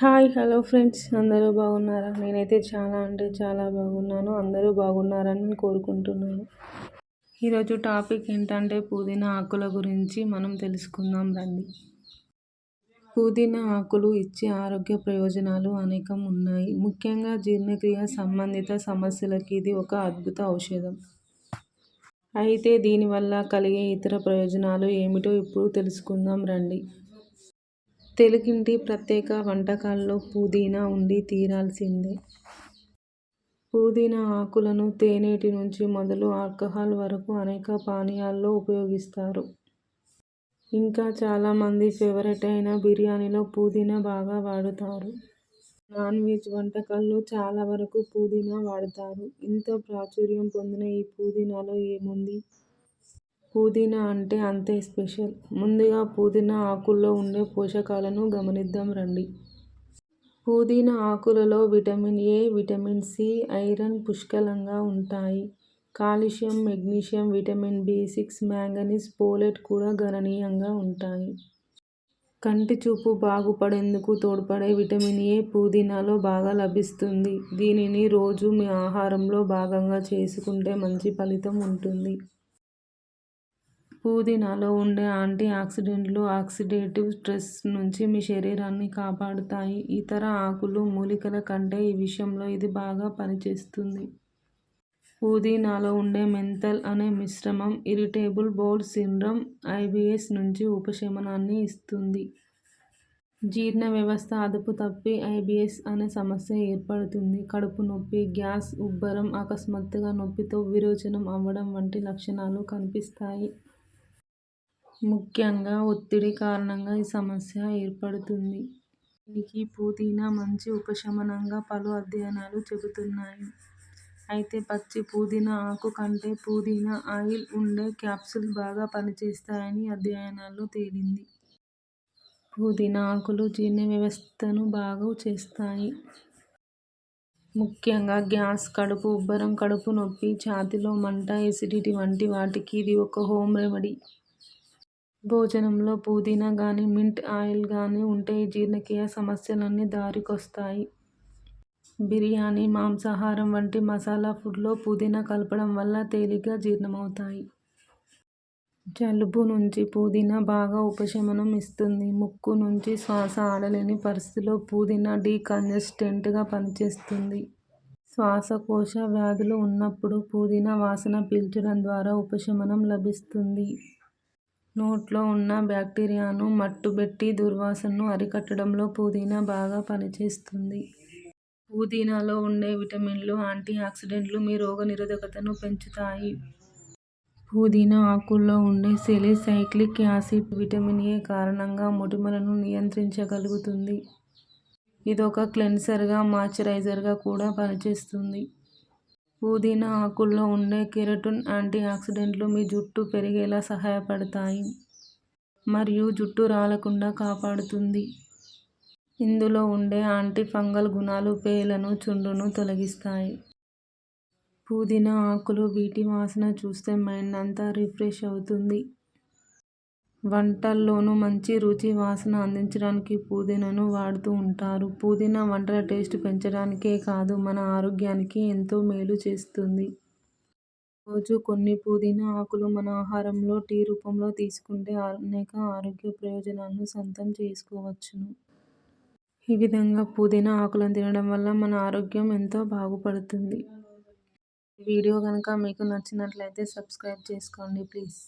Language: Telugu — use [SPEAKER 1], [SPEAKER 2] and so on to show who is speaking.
[SPEAKER 1] హాయ్ హలో ఫ్రెండ్స్, అందరూ బాగున్నారా? నేనైతే చాలా అంటే చాలా బాగున్నాను. అందరూ బాగున్నారని కోరుకుంటున్నాను. ఈరోజు టాపిక్ ఏంటంటే పుదీనా ఆకుల గురించి మనం తెలుసుకుందాం రండి. పుదీనా ఆకులు ఇచ్చే ఆరోగ్య ప్రయోజనాలు అనేకం ఉన్నాయి. ముఖ్యంగా జీర్ణక్రియ సంబంధిత సమస్యలకి ఇది ఒక అద్భుత ఔషధం. అయితే దీనివల్ల కలిగే ఇతర ప్రయోజనాలు ఏమిటో ఇప్పుడు తెలుసుకుందాం రండి. తెలుగింటి ప్రత్యేక వంటకాల్లో పుదీనా ఉండి తీరాల్సిందే. పుదీనా ఆకులను తేనెటి నుంచి మొదలు ఆల్కహాల్ వరకు అనేక పానీయాల్లో ఉపయోగిస్తారు. ఇంకా చాలామంది ఫేవరెట్ అయిన బిర్యానీలో పుదీనా బాగా వాడుతారు. నాన్ వెజ్ వంటకాల్లో చాలా వరకు పుదీనా వాడతారు. ఇంత ప్రాచుర్యం పొందిన ఈ పుదీనాలో ఏముంది? పుదీనా అంటే అంతే స్పెషల్. ముందుగా పుదీనా ఆకుల్లో ఉండే పోషకాలను గమనిద్దాం రండి. పుదీనా ఆకులలో vitamin A, vitamin C, iron పుష్కలంగా ఉంటాయి. కాల్షియం, మెగ్నీషియం, విటమిన్ బి6, మ్యాంగనీస్, ఫోలేట్ కూడా గణనీయంగా ఉంటాయి. కంటి చూపు బాగుపడేందుకు తోడ్పడే విటమిన్ ఏ పుదీనాలో బాగా లభిస్తుంది. దీనిని రోజు మీ ఆహారంలో భాగంగా చేసుకుంటే మంచి ఫలితం ఉంటుంది. పుదీనాలో ఉండే యాంటీ ఆక్సిడెంట్లు ఆక్సిడేటివ్ స్ట్రెస్ నుంచి మీ శరీరాన్ని కాపాడుతాయి. ఇతర ఆకులు, మూలికల కంటే ఈ విషయంలో ఇది బాగా పనిచేస్తుంది. పుదీనాలో ఉండే మెంథల్ అనే మిశ్రమం ఇరిటేబుల్ బౌల్ సిండ్రోమ్ (IBS) నుంచి ఉపశమనాన్ని ఇస్తుంది. జీర్ణ వ్యవస్థ అదుపు తప్పి IBS అనే సమస్య ఏర్పడుతుంది. కడుపు నొప్పి, గ్యాస్, ఉబ్బరం, అకస్మాత్తుగా నొప్పితో విరోచనం అవ్వడం వంటి లక్షణాలు కనిపిస్తాయి. ముఖ్యంగా ఒత్తిడి కారణంగా ఈ సమస్య ఏర్పడుతుంది. దీనికి పుదీనా మంచి ఉపశమనంగా పలు అధ్యయనాలు చెబుతున్నాయి. అయితే పచ్చి పుదీనా ఆకు కంటే పుదీనా ఆయిల్ ఉండే క్యాప్సూల్స్ బాగా పనిచేస్తాయని అధ్యయనాల్లో తేలింది. పుదీనా ఆకులు జీర్ణ వ్యవస్థను బాగు చేస్తాయి. ముఖ్యంగా గ్యాస్, కడుపు ఉబ్బరం, కడుపు నొప్పి, ఛాతీలో మంట, ఎసిడిటీ వంటి వాటికి ఇది ఒక హోమ్ రెమెడీ. భోజనంలో పుదీనా గానీ, మింట్ ఆయిల్ గానీ ఉంటే ఈ జీర్ణక్రియ సమస్యలన్నీ దారికొస్తాయి. బిర్యానీ, మాంసాహారం వంటి మసాలా ఫుడ్లో పుదీనా కలపడం వల్ల తేలిగ్గా జీర్ణమవుతాయి. జలుబు నుంచి పుదీనా బాగా ఉపశమనం ఇస్తుంది. ముక్కు నుంచి శ్వాస ఆడలేని పరిస్థితుల్లో పుదీనా డీకంజెస్టెంట్గా పనిచేస్తుంది. శ్వాసకోశ వ్యాధులు ఉన్నప్పుడు పుదీనా వాసన పీల్చడం ద్వారా ఉపశమనం లభిస్తుంది. నోట్లో ఉన్న బ్యాక్టీరియాను మట్టుబెట్టి దుర్వాసనను అరికట్టడంలో పుదీనా బాగా పనిచేస్తుంది. పుదీనాలో ఉండే విటమిన్లు, యాంటీ ఆక్సిడెంట్లు మీ రోగనిరోధకతను పెంచుతాయి. పుదీనా ఆకుల్లో ఉండే సాలిసైలిక్ యాసిడ్ విటమిన్ ఏ కారణంగా మొటిమలను నియంత్రించగలుగుతుంది. ఇదొక క్లెన్సర్గా, మాయిశ్చరైజర్గా కూడా పనిచేస్తుంది. పుదీనా ఆకుల్లో ఉండే కెరటిన్ యాంటీ ఆక్సిడెంట్లు మీ జుట్టు పెరిగేలా సహాయపడతాయి మరియు జుట్టు రాలకుండా కాపాడుతుంది. ఇందులో ఉండే యాంటీ ఫంగల్ గుణాలు పేలను, చుండ్రును తొలగిస్తాయి. పుదీనా ఆకులు వీటి వాసన చూస్తే మైండ్ అంతా రిఫ్రెష్ అవుతుంది. వంటల్లోనూ మంచి రుచి, వాసన అందించడానికి పుదీనాను వాడుతూ ఉంటారు. పుదీనా వంటల టేస్ట్ పెంచడానికే కాదు, మన ఆరోగ్యానికి ఎంతో మేలు చేస్తుంది. రోజు కొన్ని పుదీనా ఆకులు మన ఆహారంలో టీ రూపంలో తీసుకుంటే అనేక ఆరోగ్య ప్రయోజనాలను సొంతం చేసుకోవచ్చును. ఈ విధంగా పుదీనా ఆకులను తినడం వల్ల మన ఆరోగ్యం ఎంతో బాగుపడుతుంది. ఈ వీడియో కనుక మీకు నచ్చినట్లయితే సబ్స్క్రైబ్ చేసుకోండి ప్లీజ్.